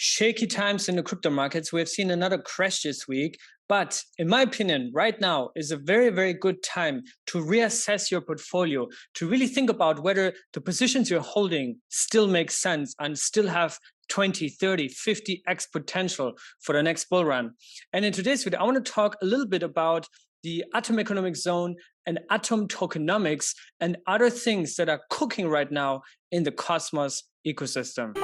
shaky times in the crypto markets. We have seen another crash this week. But in my opinion, right now is a very, very good time to reassess your portfolio, to really think about whether the positions you're holding still make sense and still have 20, 30, 50x potential for the next bull run. And in today's video, I want to talk a little bit about the atom economic zone and atom tokenomics and other things that are cooking right now in the Cosmos ecosystem.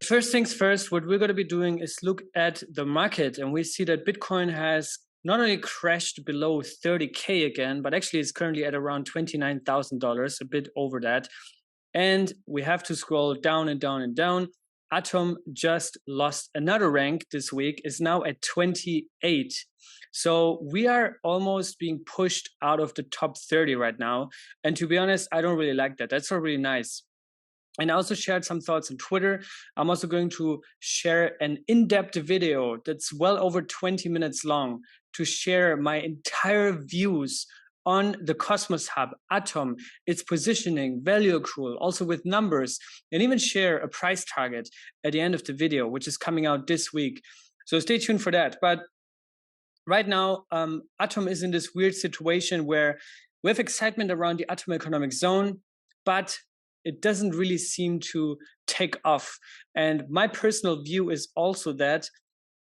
First things first, what we're going to be doing is look at the market, and we see that Bitcoin has not only crashed below 30K again, but actually is currently at around $29,000, a bit over that. And we have to scroll down and down and down. Atom just lost another rank this week, is now at 28. So we are almost being pushed out of the top 30 right now. And to be honest, I don't really like that. That's not really nice. And I also shared some thoughts on Twitter. I'm also going to share an in-depth video that's well over 20 minutes long to share my entire views on the Cosmos Hub, Atom, its positioning, value accrual, also with numbers, and even share a price target at the end of the video, which is coming out this week. So stay tuned for that. But right now, Atom is in this weird situation where we have excitement around the atom economic zone, but it doesn't really seem to take off. And my personal view is also that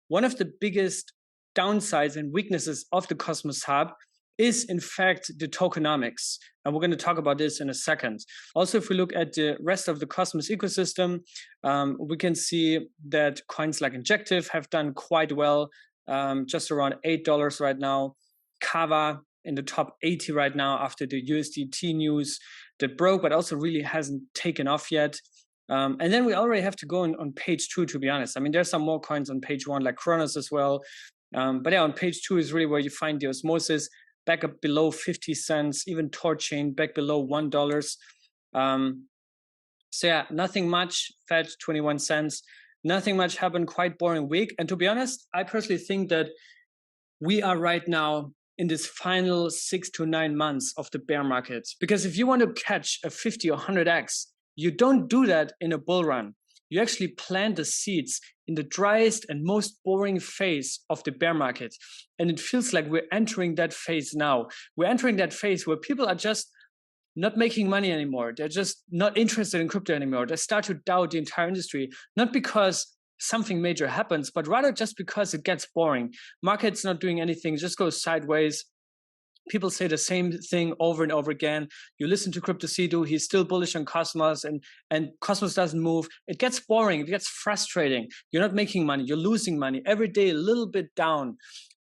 one of the biggest downsides and weaknesses of the Cosmos Hub is in fact the tokenomics. And we're going to talk about this in a second. Also, if we look at the rest of the Cosmos ecosystem, we can see that coins like Injective have done quite well, just around $8 right now. Kava in the top 80 right now after the USDT news that broke, but also really hasn't taken off yet. And then we already have to go on page 2, to be honest. I mean, there's some more coins on page 1, like Kronos as well. But yeah, on page 2 is really where you find the Osmosis back up below 50 cents, even Torchain back below $1. So yeah, nothing much, Fed 21 cents, nothing much happened, quite boring week. And to be honest, I personally think that we are right now in this final 6 to 9 months of the bear market. Because if you want to catch a 50 or 100x, you don't do that in a bull run. You actually plant the seeds in the driest and most boring phase of the bear market. And it feels like we're entering that phase now. We're entering that phase where people are just not making money anymore. They're just not interested in crypto anymore. They start to doubt the entire industry, not because something major happens, but rather just because it gets boring. Market's not doing anything, just goes sideways. People say the same thing over and over again. You listen to Cryptocito, he's still bullish on Cosmos, and Cosmos doesn't move. It gets boring, it gets frustrating. You're not making money, you're losing money every day, a little bit down.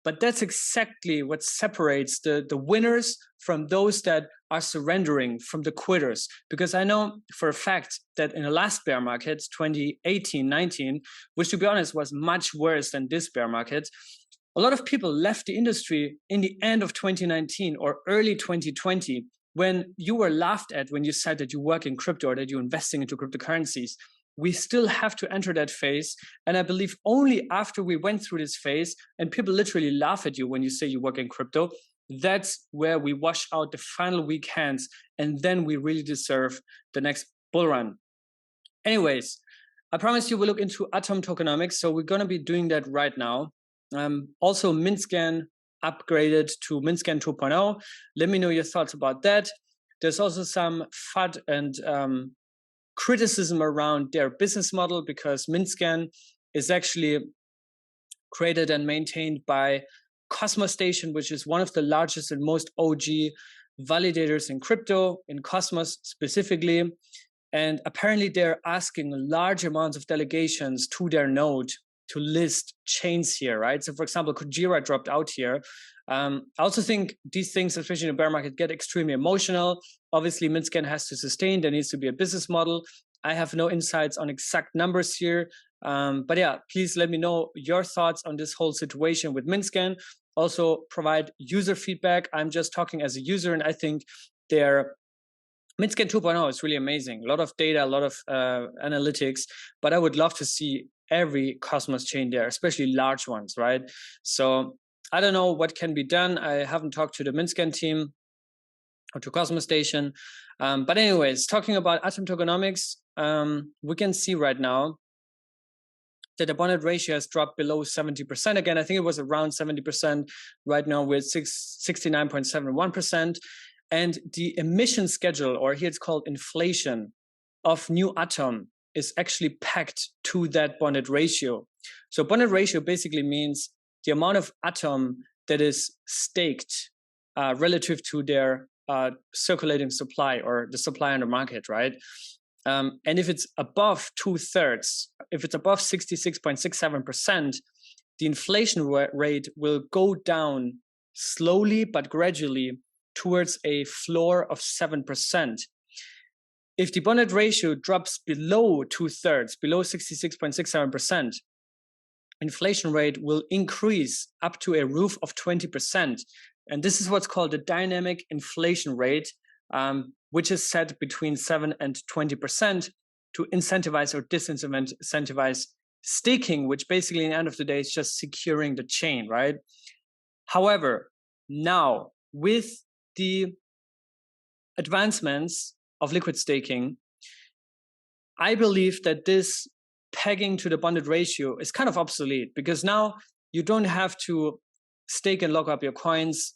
But that's exactly what separates the winners from those that are surrendering, from the quitters. Because I know for a fact that in the last bear market, 2018-19, which to be honest was much worse than this bear market, a lot of people left the industry in the end of 2019 or early 2020, when you were laughed at when you said that you work in crypto or that you're investing into cryptocurrencies. We still have to enter that phase. And I believe only after we went through this phase and people literally laugh at you when you say you work in crypto, that's where we wash out the final weak hands. And then we really deserve the next bull run. Anyways, I promise you we'll look into atom tokenomics. So we're going to be doing that right now. Also, MintScan upgraded to MintScan 2.0. Let me know your thoughts about that. There's also some FUD and criticism around their business model, because MintScan is actually created and maintained by Cosmos Station, which is one of the largest and most OG validators in crypto, in Cosmos specifically. And apparently they're asking large amounts of delegations to their node to list chains here, right? So for example, Kujira dropped out here. I also think these things, especially in the bear market, get extremely emotional. Obviously, MintScan has to sustain. There needs to be a business model. I have no insights on exact numbers here. But yeah, please let me know your thoughts on this whole situation with MintScan. Also provide user feedback. I'm just talking as a user, and I think their MintScan 2.0 is really amazing. A lot of data, a lot of analytics, but I would love to see every Cosmos chain there, especially large ones, right? So I don't know what can be done. I haven't talked to the MintScan team. or to Cosmos Station. But anyways, talking about Atom tokenomics, we can see right now that the bonded ratio has dropped below 70%. Again, I think it was around 70%. Right now we're at 69.71%. And the emission schedule, or here it's called inflation, of new Atom is actually pegged to that bonded ratio. So bonded ratio basically means the amount of Atom that is staked relative to their circulating supply, or the supply on the market, right? And if it's above 2/3, if it's above 66.67%, the inflation rate will go down slowly but gradually towards a floor of 7%. If the bonded ratio drops below 2/3, below 66.67%, inflation rate will increase up to a roof of 20%. And this is what's called the dynamic inflation rate, which is set between 7 and 20% to incentivize or disincentivize staking, which basically, in the end of the day, is just securing the chain, right? However, now with the advancements of liquid staking, I believe that this pegging to the bonded ratio is kind of obsolete, because now you don't have to stake and lock up your coins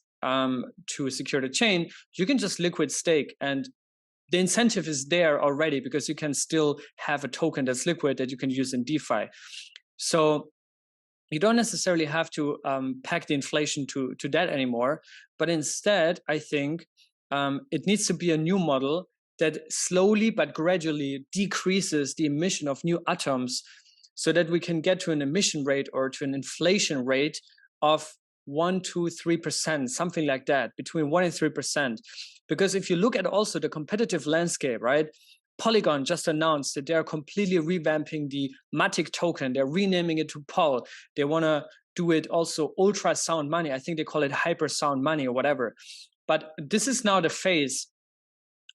to secure the chain. You can just liquid stake, and the incentive is there already, because you can still have a token that's liquid that you can use in DeFi. So you don't necessarily have to peg the inflation to that anymore, but instead, I think it needs to be a new model that slowly but gradually decreases the emission of new atoms, so that we can get to an emission rate or to an inflation rate of 1, 2, 3%, something like that, between 1 and 3%. Because if you look at also the competitive landscape, right? Polygon just announced that they're completely revamping the Matic token. They're renaming it to Pol. They want to do it also ultra sound money. I think they call it hyper sound money or whatever. But this is now the phase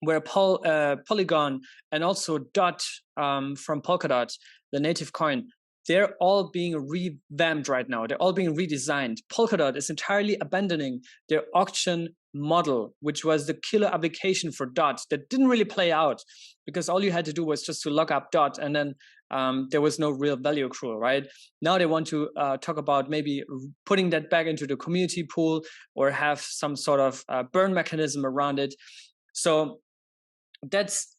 where Polygon and also Dot from Polkadot, the native coin, they're all being revamped right now. They're all being redesigned. Polkadot is entirely abandoning their auction model, which was the killer application for Dot that didn't really play out, because all you had to do was just to lock up Dot, and then there was no real value accrual, right? Now they want to talk about maybe putting that back into the community pool, or have some sort of burn mechanism around it. So that's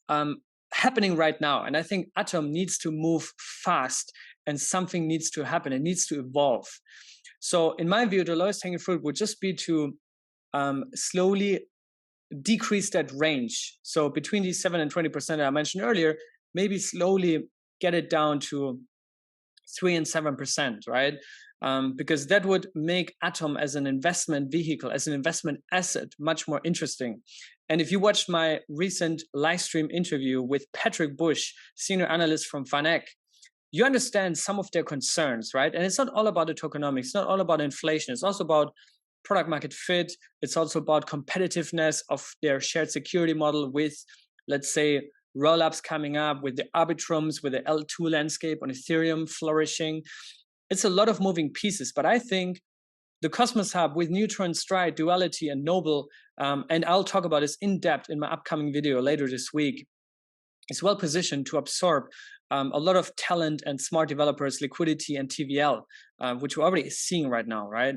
happening right now. And I think Atom needs to move fast, and something needs to happen. It needs to evolve. So in my view, the lowest hanging fruit would just be to slowly decrease that range. So between these 7 and 20% that I mentioned earlier, maybe slowly get it down to 3 and 7%, right? Because that would make Atom as an investment vehicle, as an investment asset, much more interesting. And if you watched my recent live stream interview with Patrick Bush, senior analyst from FANEC, you understand some of their concerns, right? And it's not all about the tokenomics, it's not all about inflation, it's also about product market fit. It's also about competitiveness of their shared security model with, let's say, rollups coming up, with the arbitrums, with the L2 landscape on Ethereum flourishing. It's a lot of moving pieces, but I think the Cosmos Hub with Neutron, Stride, Duality, and Noble, and I'll talk about this in depth in my upcoming video later this week, is well positioned to absorb a lot of talent and smart developers, liquidity, and TVL, which we're already seeing right now, right?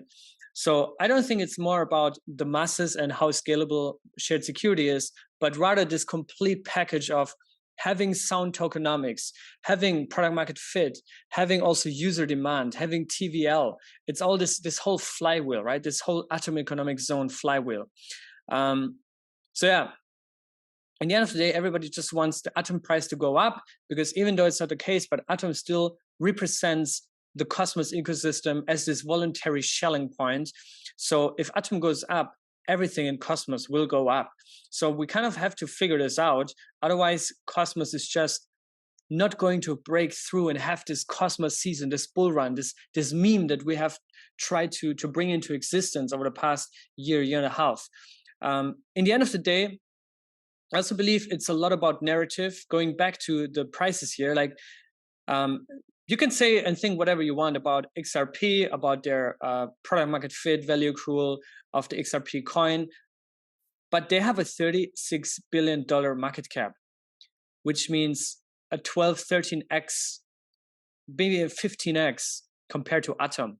So I don't think it's more about the masses and how scalable shared security is, but rather this complete package of having sound tokenomics, having product market fit, having also user demand, having TVL. It's all this whole flywheel, right? This whole Atom economic zone flywheel. So yeah, in the end of the day, everybody just wants the Atom price to go up, because even though it's not the case, but Atom still represents the Cosmos ecosystem as this voluntary shelling point. So if Atom goes up, everything in Cosmos will go up. So we kind of have to figure this out. Otherwise, Cosmos is just not going to break through and have this Cosmos season, this bull run, this meme that we have tried to bring into existence over the past year and a half. In the end of the day, I also believe it's a lot about narrative. Going back to the prices here, like you can say and think whatever you want about XRP, about their product market fit, value accrual of the XRP coin. but they have a $36 billion market cap, which means a 12, 13x, maybe a 15x compared to Atom.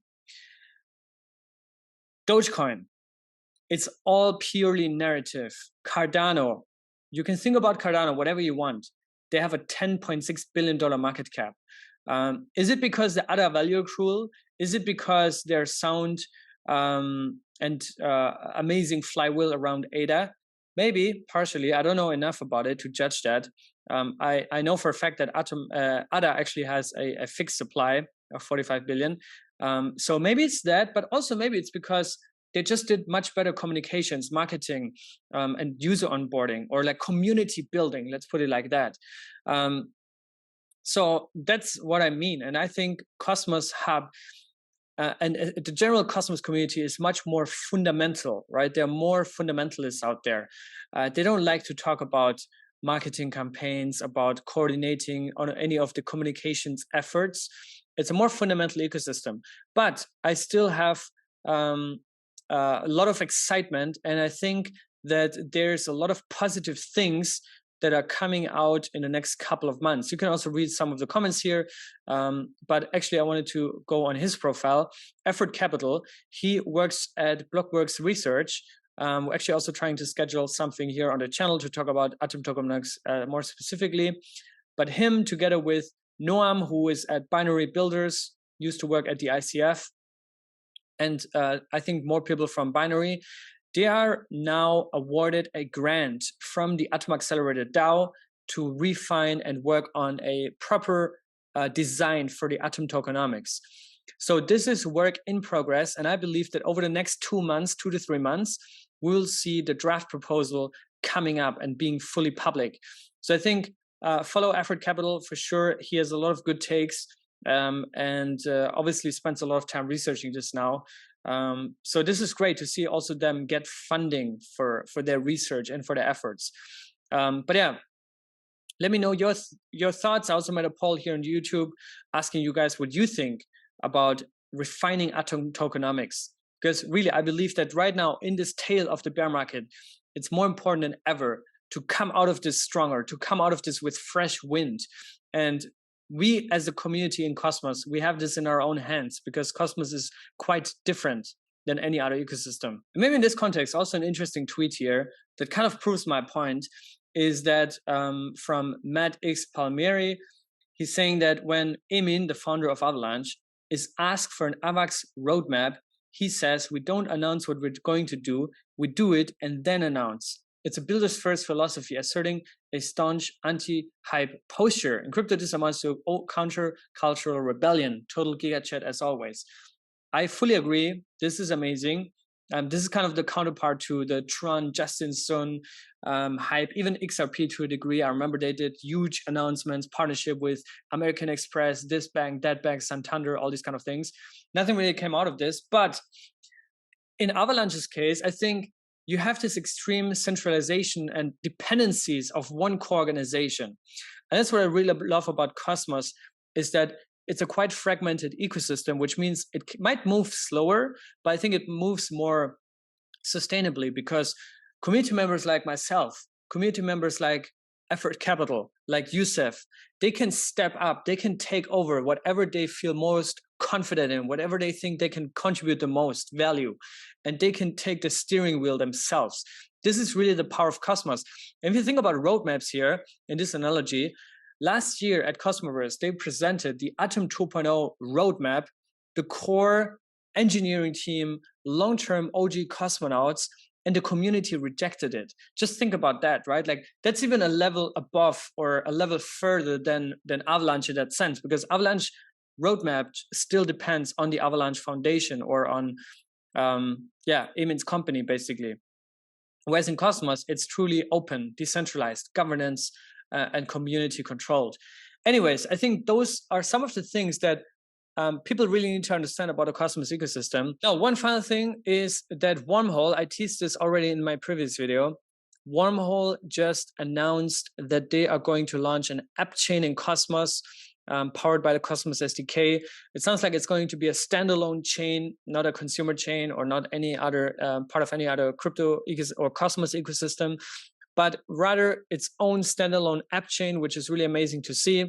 Dogecoin, it's all purely narrative. Cardano, you can think about Cardano whatever you want. They have a $10.6 billion market cap. Is it because the ADA value accrual? Is it because they're sound and amazing flywheel around ADA? Maybe, partially. I don't know enough about it to judge that. I know for a fact that ADA actually has a fixed supply of 45 billion. So maybe it's that, but also maybe it's because they just did much better communications, marketing, and user onboarding, or like community building. Let's put it like that. So that's what I mean. And I think Cosmos Hub and the general Cosmos community is much more fundamental, right? There are more fundamentalists out there. They don't like to talk about marketing campaigns, about coordinating on any of the communications efforts. It's a more fundamental ecosystem. But I still have a lot of excitement, and I think that there's a lot of positive things that are coming out in the next couple of months. You can also read some of the comments here, but actually I wanted to go on his profile. Effort Capital, he works at Blockworks Research. We're actually also trying to schedule something here on the channel to talk about Atom tokenomics more specifically. But him together with Noam, who is at Binary Builders, used to work at the ICF, and I think more people from Binary, they are now awarded a grant from the Atom Accelerator DAO to refine and work on a proper design for the Atom tokenomics. So this is work in progress, and I believe that over the next 2 months, 2 to 3 months, we'll see the draft proposal coming up and being fully public. So I think follow Effort Capital for sure. He has a lot of good takes, and obviously spends a lot of time researching this now. So this is great to see also them get funding for their research and for their efforts. But yeah, let me know your thoughts. I also made a poll here on YouTube asking you guys what you think about refining Atom tokenomics. Because really, I believe that right now in this tail of the bear market, it's more important than ever to come out of this stronger, to come out of this with fresh wind. And we as a community in Cosmos, we have this in our own hands because Cosmos is quite different than any other ecosystem. And maybe in this context, also an interesting tweet here that kind of proves my point is that from Matt X Palmieri, he's saying that when Emin, the founder of Avalanche, is asked for an AVAX roadmap, he says, we don't announce what we're going to do, we do it and then announce. It's a builder's first philosophy, asserting a staunch anti-hype posture. In crypto, this amounts to counter-cultural rebellion. Total giga chat as always. I fully agree. This is amazing. This is kind of the counterpart to the Tron, Justin Sun hype, even XRP to a degree. I remember they did huge announcements, partnership with American Express, this bank, that bank, Santander, all these kind of things. Nothing really came out of this. But in Avalanche's case, I think you have this extreme centralization and dependencies of one core organization. And that's what I really love about Cosmos, is that it's a quite fragmented ecosystem, which means it might move slower, but I think it moves more sustainably because community members like myself, community members like Effort Capital, like Youssef, they can step up, they can take over whatever they feel most confident in, whatever they think they can contribute the most value, and they can take the steering wheel themselves. This is really the power of Cosmos. And if you think about roadmaps here, in this analogy, last year at Cosmoverse, they presented the Atom 2.0 roadmap, the core engineering team, long-term OG cosmonauts, and the community rejected it. Just think about that, right? Like that's even a level above or a level further than Avalanche in that sense, because Avalanche roadmap still depends on the Avalanche Foundation or on, Emin's company, basically. Whereas in Cosmos, it's truly open, decentralized, governance, and community controlled. Anyways, I think those are some of the things that people really need to understand about the Cosmos ecosystem. Now, one final thing is that Wormhole, I teased this already in my previous video, Wormhole just announced that they are going to launch an app chain in Cosmos. powered by the Cosmos SDK. It sounds like it's going to be a standalone chain, not a consumer chain or not any other part of any other crypto or Cosmos ecosystem, but rather its own standalone app chain, which is really amazing to see.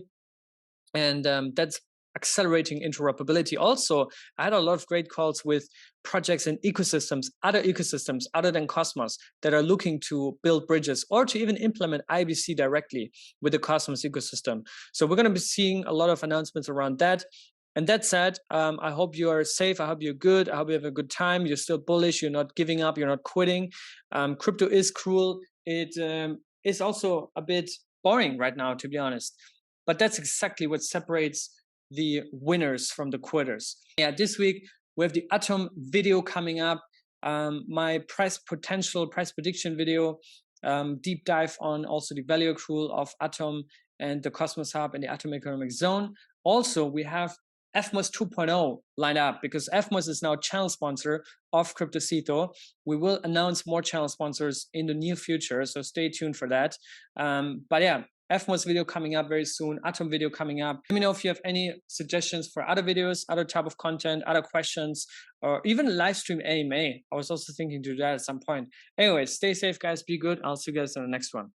And that's accelerating interoperability. Also, I had a lot of great calls with projects and ecosystems other than Cosmos that are looking to build bridges or to even implement IBC directly with the Cosmos ecosystem. So we're going to be seeing a lot of announcements around that. And that said, I hope you are safe. I hope you're good. I hope you have a good time. You're still bullish. You're not giving up. You're not quitting. Crypto is cruel. It is also a bit boring right now, to be honest. But that's exactly what separates the winners from the quitters. Yeah, this week we have the Atom video coming up, my price prediction video, deep dive on also the value accrual of Atom and the Cosmos Hub and the Atom Economic Zone. Also, we have FMOS 2.0 lined up because FMOS is now channel sponsor of Cryptocito. We will announce more channel sponsors in the near future, so stay tuned for that. But yeah, FMOS video coming up very soon, Atom video coming up. Let me know if you have any suggestions for other videos, other type of content, other questions, or even live stream AMA. I was also thinking to do that at some point. Anyway, stay safe, guys. Be good. I'll see you guys in the next one.